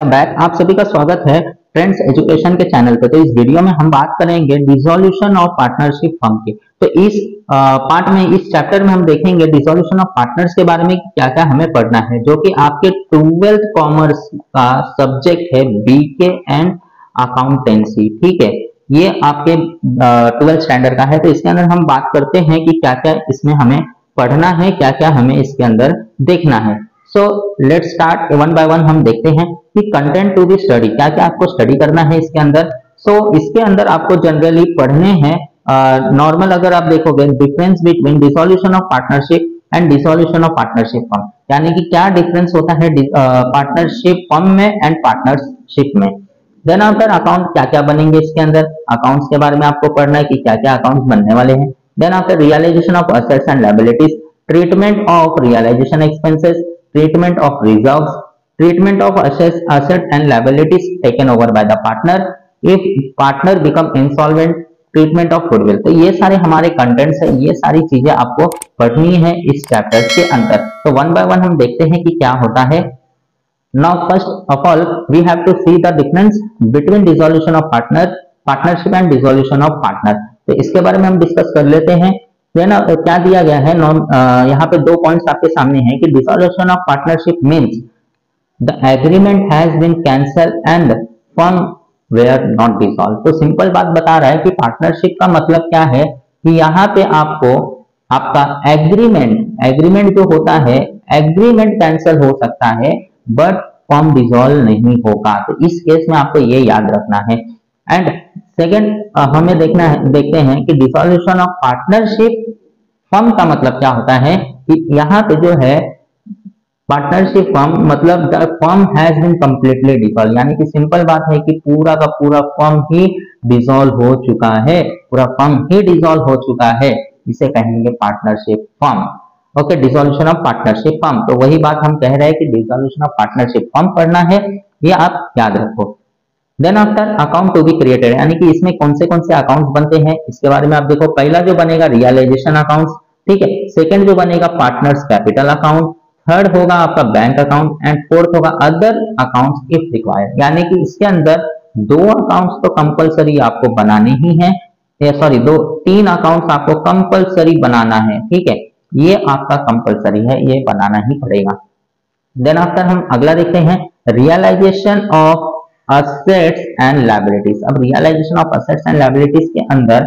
Back आप सभी का स्वागत है ट्रेंड्स एजुकेशन के चैनल पे। तो इस वीडियो में हम बात करेंगे डिसोल्यूशन ऑफ पार्टनरशिप फर्म की। तो इस पार्ट में, इस चैप्टर में हम देखेंगे डिसोल्यूशन ऑफ पार्टनर्स के बारे में क्या क्या हमें पढ़ना है, जो कि आपके 12th कॉमर्स का सब्जेक्ट है बीके एंड अकाउंटेंसी। ठीक है, ये आपके 12th स्टैंडर्ड का है। तो इसके अंदर हम बात करते हैं कि क्या क्या इसमें हमें पढ़ना है, क्या क्या हमें इसके अंदर देखना है। So let's start one by one. हम देखते हैं कि कंटेंट टू बी स्टडी, क्या क्या आपको स्टडी करना है इसके अंदर। इसके अंदर आपको जनरली पढ़ने हैं नॉर्मल, अगर आप देखोगे, difference between dissolution of partnership and dissolution of partnership firm, यानी कि क्या डिफरेंस होता है पार्टनरशिप फर्म में एंड पार्टनरशिप में। देन आफ्टर अकाउंट, क्या क्या बनेंगे इसके अंदर, अकाउंट्स के बारे में आपको पढ़ना है कि क्या क्या अकाउंट्स बनने वाले हैं। Then after realisation of assets and liabilities, treatment of realisation expenses, treatment of reserves, treatment of asset and liabilities taken over by the partner, if partner become insolvent, treatment of goodwill। तो ये सारे हमारे contents है, ये सारी चीजें आपको पढ़नी है इस चैप्टर के अंदर। तो वन बाय वन हम देखते हैं कि क्या होता है। Now first of all we have to see the difference between dissolution of partnership and dissolution of partner। तो इसके बारे में हम डिस्कस कर लेते हैं। क्या दिया गया है, यहाँ पे 2 पॉइंट्स आपके सामने हैं कि dissolution of partnership means the agreement has been cancel and firm were not dissolve. तो सिंपल बात बता रहा है कि पार्टनरशिप का मतलब क्या है कि यहाँ पे आपको आपका एग्रीमेंट जो होता है, एग्रीमेंट कैंसल हो सकता है बट फर्म डिसॉल्व नहीं होगा। तो इस केस में आपको ये याद रखना है। एंड सेकेंड हमें देखते हैं कि डिसोल्यूशन ऑफ पार्टनरशिप फर्म का मतलब क्या होता है कि यहाँ पे जो है पार्टनरशिप फर्म मतलब the firm has been completely dissolve, यानी कि सिंपल बात है कि पूरा का पूरा फर्म ही डिसॉल्व हो चुका है, पूरा फर्म ही डिसॉल्व हो चुका है, इसे कहेंगे partnership firm. Okay, dissolution of partnership firm. तो वही बात हम कह रहे हैं कि डिसोल्यूशन ऑफ पार्टनरशिप फर्म पढ़ना है, ये आप याद रखो। Then after account to be created, यानी कि इसमें कौन से अकाउंट्स बनते हैं इसके बारे में आप देखो। पहला जो बनेगा रियलाइजेशन अकाउंट्स, ठीक है। सेकंड जो बनेगा पार्टनर्स कैपिटल अकाउंट, थर्ड होगा आपका बैंक अकाउंट एंड फोर्थ होगा अदर अकाउंट्स इफ रिक्वायर्ड। यानी कि इसके अंदर 2 अकाउंट्स तो कंपलसरी आपको बनाने ही है, सॉरी 3 अकाउंट्स आपको कंपलसरी बनाना है, ठीक है। ये आपका कंपलसरी है, ये बनाना ही पड़ेगा। देन आफ्टर हम अगला देखते हैं realisation of assets and liabilities. अब realisation of assets and liabilities के अंदर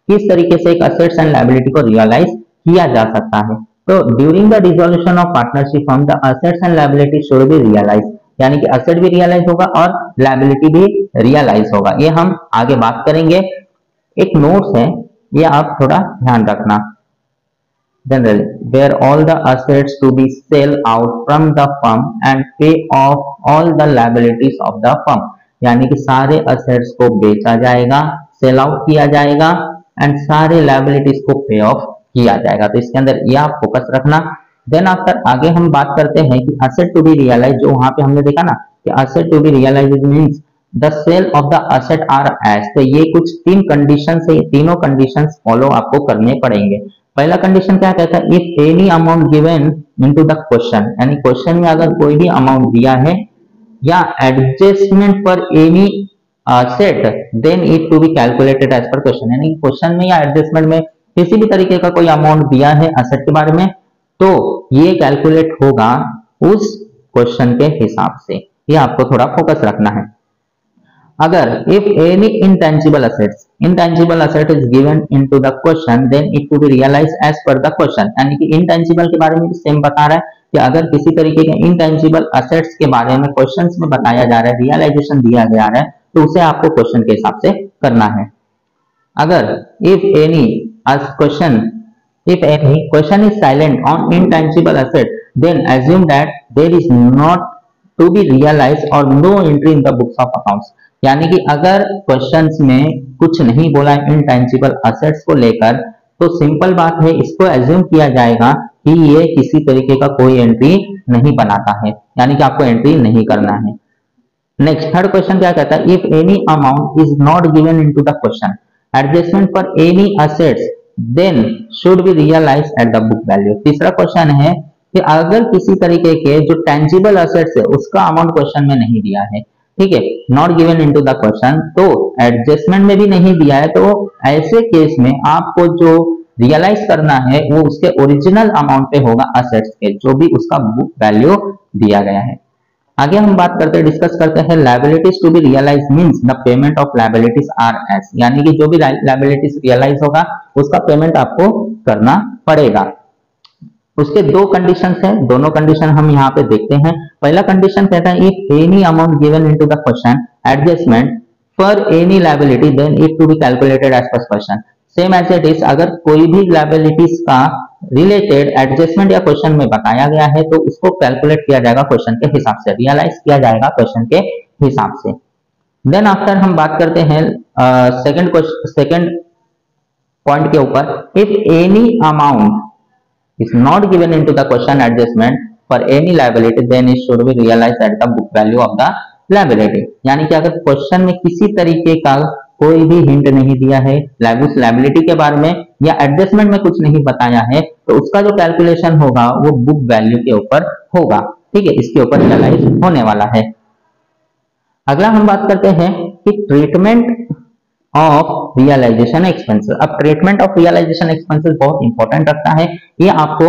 किस तरीके से एक असेट्स एंड लायबिलिटी को रियलाइज किया जा सकता है। तो during the dissolution of partnership firm the assets and liability should be realise, यानी कि असेट भी रियलाइज होगा और लायबिलिटी भी रियलाइज होगा। ये हम आगे बात करेंगे। एक नोट्स है, ये आप थोड़ा ध्यान रखना। Generally, where all the assets to be sell out from the firm and pay off all the liabilities of the firm, यानी कि सारे assets को बेचा जाएगा, सेल आउट किया जाएगा एंड सारे liabilities को पे ऑफ किया जाएगा। तो इसके अंदर ये आप फोकस रखना। देन आफ्टर आगे हम बात करते हैं कि asset to be realized, जो वहां पे हमने देखा ना कि asset to be realized means the sale of the asset are as। तो ये कुछ 3 कंडीशन है, तीनों कंडीशन फॉलो आपको करने पड़ेंगे। पहला कंडीशन क्या कहता है, if any amount given into the question, यानी क्वेश्चन में अगर कोई भी अमाउंट दिया है या adjustment for any set then it to be calculated as per question, यानी क्वेश्चन में या एडजस्टमेंट में किसी भी तरीके का कोई अमाउंट दिया है असेट के बारे में तो ये कैलकुलेट होगा उस क्वेश्चन के हिसाब से। ये आपको थोड़ा फोकस रखना है। अगर if any intangible asset is given into the question then it to be realized as per the question, यानी कि intangible के बारे में भी सेम बता रहा है कि अगर किसी तरीके के intangible assets के बारे में क्वेश्चंस में बताया जा रहा है, रियलाइजेशन दिया जा रहा है, तो उसे आपको क्वेश्चन के हिसाब से करना है। अगर if any question is silent on intangible asset then assume that there is not to be realized or no entry in the books of accounts, यानी कि अगर क्वेश्चंस में कुछ नहीं बोला इनटेंजिबल असेट्स को लेकर तो सिंपल बात है, इसको एज्यूम किया जाएगा कि ये किसी तरीके का कोई एंट्री नहीं बनाता है, यानी कि आपको एंट्री नहीं करना है। नेक्स्ट थर्ड क्वेश्चन क्या कहता है, if any amount is not given into the question adjustment for any assets then should be realised at the book value. तीसरा क्वेश्चन है कि अगर किसी तरीके के जो टेंजिबल असेट्स है उसका अमाउंट क्वेश्चन में नहीं दिया है, ठीक है, not given into the question, तो एडजस्टमेंट में भी नहीं दिया है, तो ऐसे केस में आपको जो रियलाइज करना है वो उसके ओरिजिनल अमाउंट पे होगा असेट्स के, जो भी उसका बुक वैल्यू दिया गया है। आगे हम बात करते हैं, डिस्कस करते हैं liabilities to be realise means the payment of liabilities are as, यानी कि जो भी लायबिलिटीज रियलाइज होगा उसका पेमेंट आपको करना पड़ेगा। उसके दो कंडीशंस हैं, दोनों कंडीशन हम यहाँ पे देखते हैं। पहला कंडीशन कहता है if any amount given into the question adjustment for any liability then it to be calculated as per question, same as it is, अगर कोई भी लायबिलिटीज का रिलेटेड एडजस्टमेंट या क्वेश्चन में बताया गया है तो उसको कैलकुलेट किया जाएगा क्वेश्चन के हिसाब से, रियलाइज किया जाएगा क्वेश्चन के हिसाब से। देन आफ्टर हम बात करते हैं सेकंड पॉइंट के ऊपर, if any amount is not given into the question adjustment for any liability then it should be realized at the book value of the liability, यानी कि अगर क्वेश्चन में किसी तरीके का कोई भी हिंट नहीं दिया है उस लायबिलिटी के बारे में या एडजस्टमेंट में कुछ नहीं बताया है तो उसका जो कैलकुलेशन होगा वो बुक वैल्यू के ऊपर होगा, ठीक है, इसके ऊपर रियलाइज होने वाला है। अगला हम बात करते हैं कि ट्रीटमेंट ऑफ रियलाइजेशन एक्सपेंसेस। अब ट्रीटमेंट ऑफ रियलाइजेशन एक्सपेंसेस बहुत इंपॉर्टेंट रखता है, ये आपको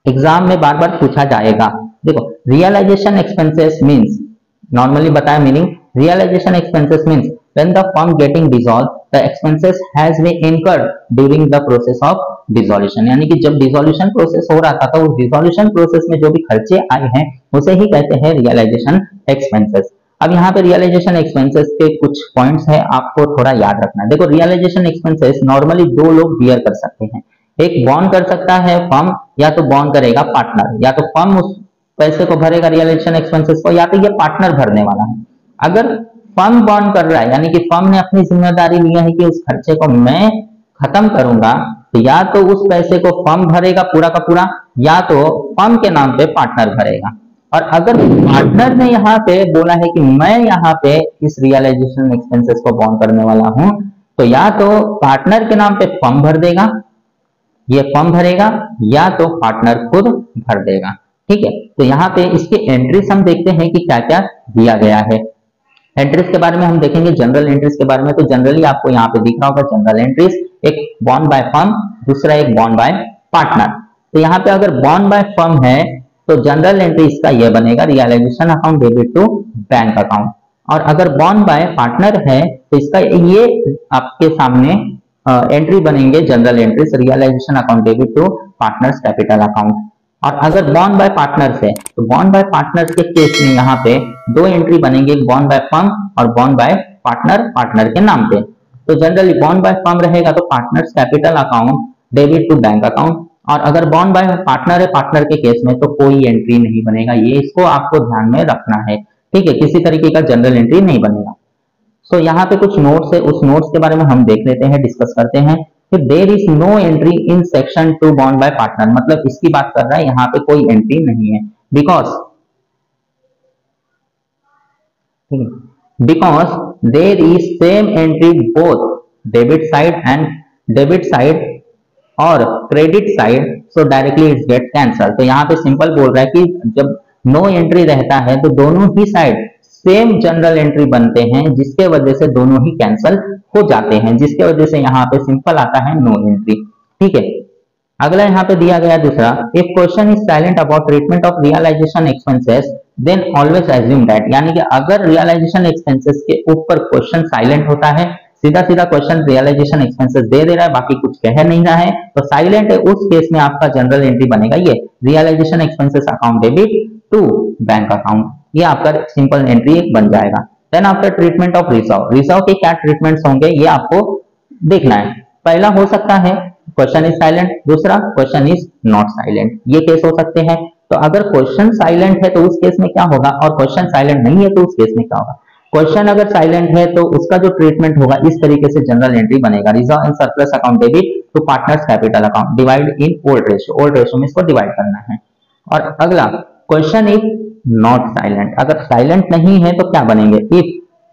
एग्जाम में बार बार पूछा जाएगा। देखो, रियलाइजेशन एक्सपेंसेस मींस, नॉर्मली बताया meaning, realisation expenses means when the firm getting dissolve the expenses has been incurred during the process of dissolution, यानी कि जब डिसॉल्यूशन प्रोसेस हो रहा था तो उस डिसॉल्यूशन प्रोसेस में जो भी खर्चे आए हैं उसे ही कहते हैं रियलाइजेशन एक्सपेंसेस। अब यहाँ पे रियलाइजेशन एक्सपेंसेस के कुछ पॉइंट्स है, आपको थोड़ा याद रखना है। देखो, रियलाइजेशन एक्सपेंसेस नॉर्मली दो लोग बियर कर सकते हैं, एक बॉन्ड कर सकता है फर्म, या तो बॉन्ड करेगा पार्टनर, या तो फर्म उस पैसे को भरेगा रियलाइजेशन एक्सपेंसेस को, या तो ये पार्टनर भरने वाला है। अगर फर्म बॉन्ड कर रहा है यानी कि फर्म ने अपनी जिम्मेदारी लिया है कि उस खर्चे को मैं खत्म करूंगा, तो या तो उस पैसे को फर्म भरेगा पूरा का पूरा, या तो फर्म के नाम पे पार्टनर भरेगा। और अगर पार्टनर ने यहाँ पे बोला है कि मैं यहाँ पे इस रियलाइजेशन एक्सपेंसेस को बॉन्ड करने वाला हूं, तो या तो पार्टनर के नाम पे फर्म भर देगा, ये फर्म भरेगा, या तो पार्टनर खुद भर देगा, ठीक है। तो यहाँ पे इसके एंट्रीज हम देखते हैं कि क्या क्या दिया गया है। एंट्रीज के बारे में हम देखेंगे, जनरल एंट्रीज के बारे में, तो जनरली आपको यहाँ पे दिख रहा होगा जनरल एंट्रीज, एक बॉन्ड बाय फर्म, दूसरा एक बॉन्ड बाय पार्टनर। तो यहाँ पे अगर बॉन्ड बाय फर्म है तो जनरल एंट्री इसका ये बनेगा, realisation account debit to bank account, और अगर बॉन्ड बाय पार्टनर है तो इसका ये आपके सामने एंट्री बनेंगे journal entries, realisation account debit to partners capital account. और अगर बॉन्ड बाय पार्टनर्स है तो बॉन्ड बाय पार्टनर्स के केस में यहाँ पे दो एंट्री बनेंगे, बॉन्ड बाय फर्म और बॉन्ड बाय पार्टनर के नाम पे। तो जनरली बॉन्ड बाय फर्म रहेगा तो partners capital account debit to bank account, और अगर बॉन्ड बाय पार्टनर है पार्टनर के केस में तो कोई एंट्री नहीं बनेगा, ये इसको आपको ध्यान में रखना है, ठीक है, किसी तरीके का जनरल एंट्री नहीं बनेगा। सो यहाँ पे कुछ नोट्स है, उस नोट्स के बारे में हम देख लेते हैं, डिस्कस करते हैं कि there is no entry in section 2 bond by partner, मतलब इसकी बात कर रहा है यहाँ पे कोई एंट्री नहीं है, because there is same entry both debit side और credit side, so directly it's get cancel. तो यहाँ पे सिंपल बोल रहा है कि जब नो एंट्री रहता है तो दोनों ही साइड सेम जनरल एंट्री बनते हैं, जिसके वजह से दोनों ही कैंसल हो जाते हैं, जिसके वजह से यहाँ पे सिंपल आता है नो एंट्री, ठीक है। अगला यहाँ पे दिया गया दूसरा, if question is silent about treatment of realisation expenses then always assume that, यानी कि अगर रियलाइजेशन एक्सपेंसेस के ऊपर क्वेश्चन साइलेंट होता है, सीधा सीधा क्वेश्चन रियलाइजेशन एक्सपेंसेस दे रहा है, बाकी कुछ कह नहीं रहा है, तो साइलेंट है, उस केस में आपका जनरल एंट्री बनेगा ये realisation expenses account debit to bank account, ये आपका सिंपल एंट्री एक बन जाएगा। Then after treatment of reserve के क्या ट्रीटमेंट्स होंगे ये आपको देखना है। पहला हो सकता है क्वेश्चन इज साइलेंट, दूसरा क्वेश्चन इज नॉट साइलेंट, ये केस हो सकते हैं। तो अगर क्वेश्चन साइलेंट है तो उस केस में क्या होगा, और क्वेश्चन साइलेंट नहीं है तो उस केस में क्या होगा। क्वेश्चन अगर साइलेंट है तो उसका जो ट्रीटमेंट होगा इस तरीके से जनरल एंट्री बनेगा, reserve and surplus account debit to partners capital account divide in old ratio में इसको डिवाइड करना है। और अगला क्वेश्चन इज नॉट साइलेंट, अगर साइलेंट नहीं है तो क्या बनेंगे, if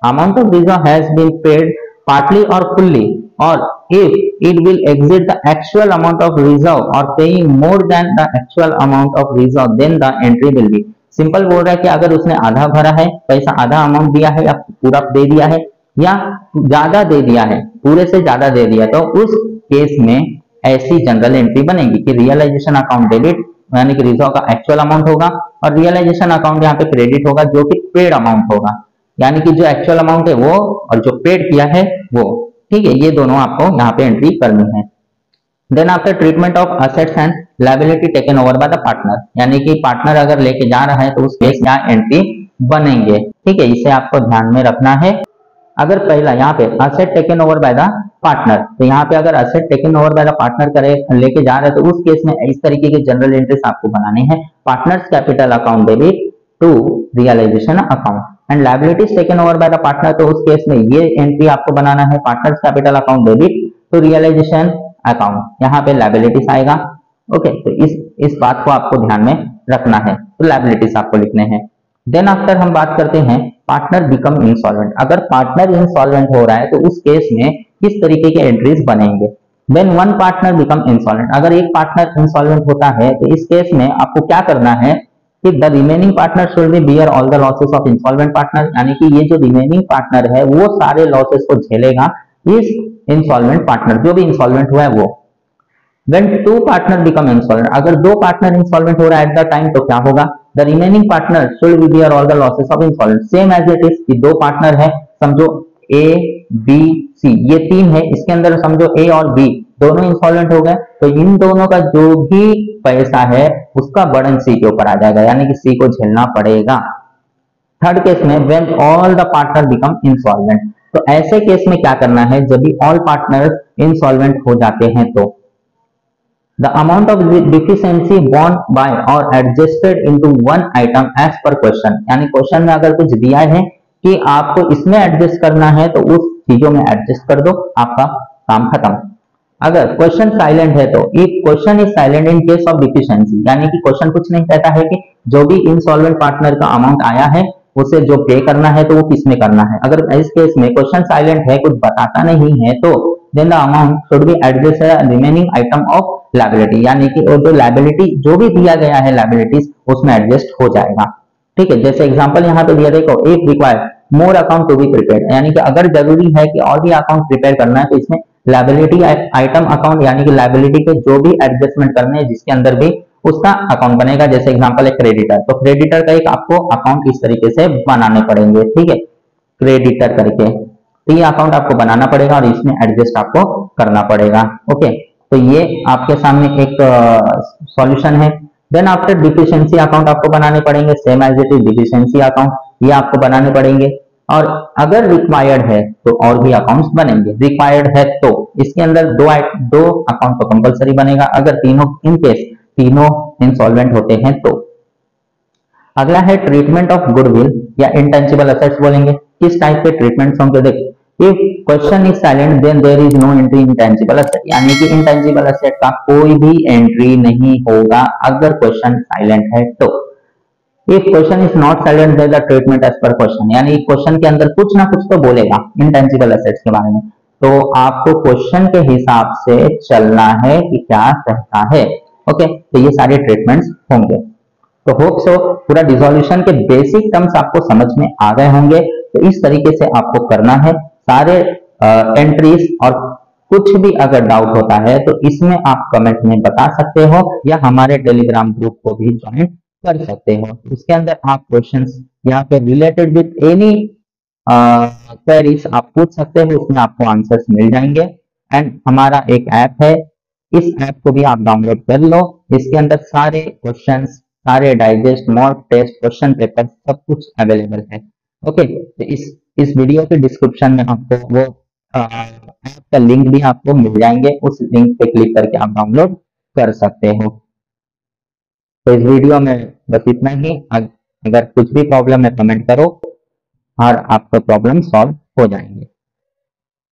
amount of reserve has been paid partly और फुल्ली और if it will exceed the actual amount of reserve or paying more than the actual amount of reserve then the entry will be। Simple बोल रहा है कि अगर उसने आधा भरा है पैसा, आधा अमाउंट दिया है या पूरा दे दिया है या ज्यादा दे दिया है, पूरे से ज्यादा दे दिया, तो उस केस में ऐसी जनरल एंट्री बनेगी कि रियलाइजेशन अकाउंट डेबिट यानी कि रिजर्व का एक्चुअल अमाउंट होगा और रियलाइजेशन अकाउंट यहाँ पे क्रेडिट होगा जो कि पेड अमाउंट होगा, यानी कि जो एक्चुअल अमाउंट है वो और जो पेड किया है वो। ठीक है, ये दोनों आपको यहाँ पे एंट्री करनी है। Then after treatment of assets and liability taken over by the partner, यानी कि पार्टनर अगर लेके जा रहा है तो उस केस यहाँ एंट्री बनेंगे। ठीक है, इसे आपको ध्यान में रखना है। अगर पहला यहाँ पे asset taken over by the partner, तो यहाँ पे अगर asset taken over by the partner करे लेके जा रहे हैं तो उस केस में इस तरीके की जनरल एंट्रीज आपको बनानी है। Partners capital account debit to realisation account and liabilities taken over by the partner, तो उस केस में ये एंट्री आपको बनाना है partners capital account debit to realisation account, यहाँ पे लायबिलिटीज आएगा। ओके, तो इस बात को आपको ध्यान में रखना है, तो लायबिलिटीज आपको लिखने हैं। देन आफ्टर हम बात करते हैं पार्टनर बिकम इंसॉल्वेंट। अगर पार्टनर इंसॉल्वेंट हो रहा है तो उस केस में किस तरीके के एंट्रीज बनेंगे। When one partner become insolvent, अगर एक पार्टनर इंसॉल्वेंट होता है तो इस केस में आपको क्या करना है कि the remaining partner should be bear all the losses of insolvent partner, यानी कि ये जो रिमेनिंग पार्टनर है वो सारे लॉसेस को झेलेगा इस इंसॉल्वेंट पार्टनर, जो भी इंसॉल्वेंट हुआ है वो। When two partner become insolvent, अगर दो पार्टनर इंसॉल्वेंट हो रहा है एट द टाइम तो क्या होगा, the remaining partner should be bear all the losses of insolvent, same as it is कि दो पार्टनर है, समझो ए बी सी, ये तीन है, इसके अंदर समझो ए और बी दोनों इंसॉल्वेंट हो गए, तो इन दोनों का जो भी पैसा है उसका बर्डन सी के ऊपर आ जाएगा, यानी कि सी को झेलना पड़ेगा। थर्ड केस में when all the partner become insolvent, तो ऐसे केस में क्या करना है, जब भी ऑल पार्टनर्स इंसॉल्वेंट हो जाते हैं तो the amount of deficiency borne by or adjusted into one item as per question, यानी क्वेश्चन में अगर कुछ दिया है कि आपको इसमें एडजस्ट करना है तो उस चीजों में एडजस्ट कर दो, आपका काम खत्म। अगर क्वेश्चन साइलेंट है तो if question is silent in case of deficiency, यानी कि क्वेश्चन कुछ नहीं कहता है कि जो भी इंसॉल्वेंट पार्टनर का अमाउंट आया है उसे जो पे करना है तो वो किस में करना है। अगर इस केस में क्वेश्चन साइलेंट है, कुछ बताता नहीं है, तो then the amount should be adjusted remaining item of liability, यानी कि जो लायबिलिटी जो भी दिया गया है लायबिलिटीज उसमें एडजस्ट हो जाएगा। ठीक है, जैसे एग्जांपल यहाँ पे दिया, देखो if required more account to be prepared, यानी कि अगर जरूरी है कि और भी अकाउंट प्रिपेयर करना है तो इसमें लायबिलिटी आइटम अकाउंट, यानी कि लायबिलिटी के जो भी एडजस्टमेंट करने हैं जिसके अंदर भी उसका अकाउंट बनेगा। जैसे एग्जांपल है क्रेडिटर, तो क्रेडिटर का एक आपको अकाउंट इस तरीके से बनाने पड़ेंगे। ठीक है, क्रेडिटर करके, तो ये अकाउंट आपको बनाना पड़ेगा और इसमें एडजस्ट आपको करना पड़ेगा। ओके, तो ये आपके सामने एक सॉल्यूशन है। देन आफ्टर डिफिशिएंसी अकाउंट आपको बनाने पड़ेंगे, same as it is deficiency account, ये आपको बनाने पड़ेंगे। और अगर रिक्वायर्ड है तो और भी अकाउंट्स बनेंगे, रिक्वायर्ड है तो इसके अंदर दो अकाउंट तो कंपलसरी बनेगा, अगर तीनों इन केस तीनों इंसॉल्वेंट होते हैं तो। अगला है ट्रीटमेंट ऑफ गुडविल या इंटेंजिबल असेट्स बोलेंगे, किस टाइप के ट्रीटमेंट होंगे। देखो if question is silent then there is no entry in intangible asset, यानी कि इंटेंजिबल असेट का कोई भी एंट्री नहीं होगा अगर क्वेश्चन साइलेंट है तो। If question is not silent there the treatment as per question, यानी क्वेश्चन के अंदर कुछ ना कुछ तो बोलेगा इंटेंजिबल असेट्स के बारे में, तो आपको क्वेश्चन के हिसाब से चलना है कि क्या कहता है। ओके, तो ये सारे ट्रीटमेंट्स होंगे। तो होप सो पूरा डिसोल्यूशन के बेसिक टर्म्स आपको समझ में आ गए होंगे। तो इस तरीके से आपको करना है सारे एंट्रीज, और कुछ भी अगर डाउट होता है तो इसमें आप कमेंट में बता सकते हो या हमारे टेलीग्राम ग्रुप को भी ज्वाइन कर सकते हो। इसके अंदर आप क्वेश्चंस यहाँ पे रिलेटेड विथ एनी क्वेरीज आप पूछ सकते हो, उसमें आपको आंसर्स मिल जाएंगे। एंड हमारा एक ऐप है, इस ऐप को भी आप डाउनलोड कर लो, इसके अंदर सारे क्वेश्चंस, सारे digest, mock test, question paper सब कुछ अवेलेबल है। ओके, तो इस वीडियो के डिस्क्रिप्शन में आपको वो ऐप का लिंक भी आपको मिल जाएंगे, उस लिंक पे क्लिक करके आप डाउनलोड कर सकते हो। तो इस वीडियो में बस इतना ही। अगर कुछ भी प्रॉब्लम है कमेंट करो और आपका प्रॉब्लम सॉल्व हो जाएंगे।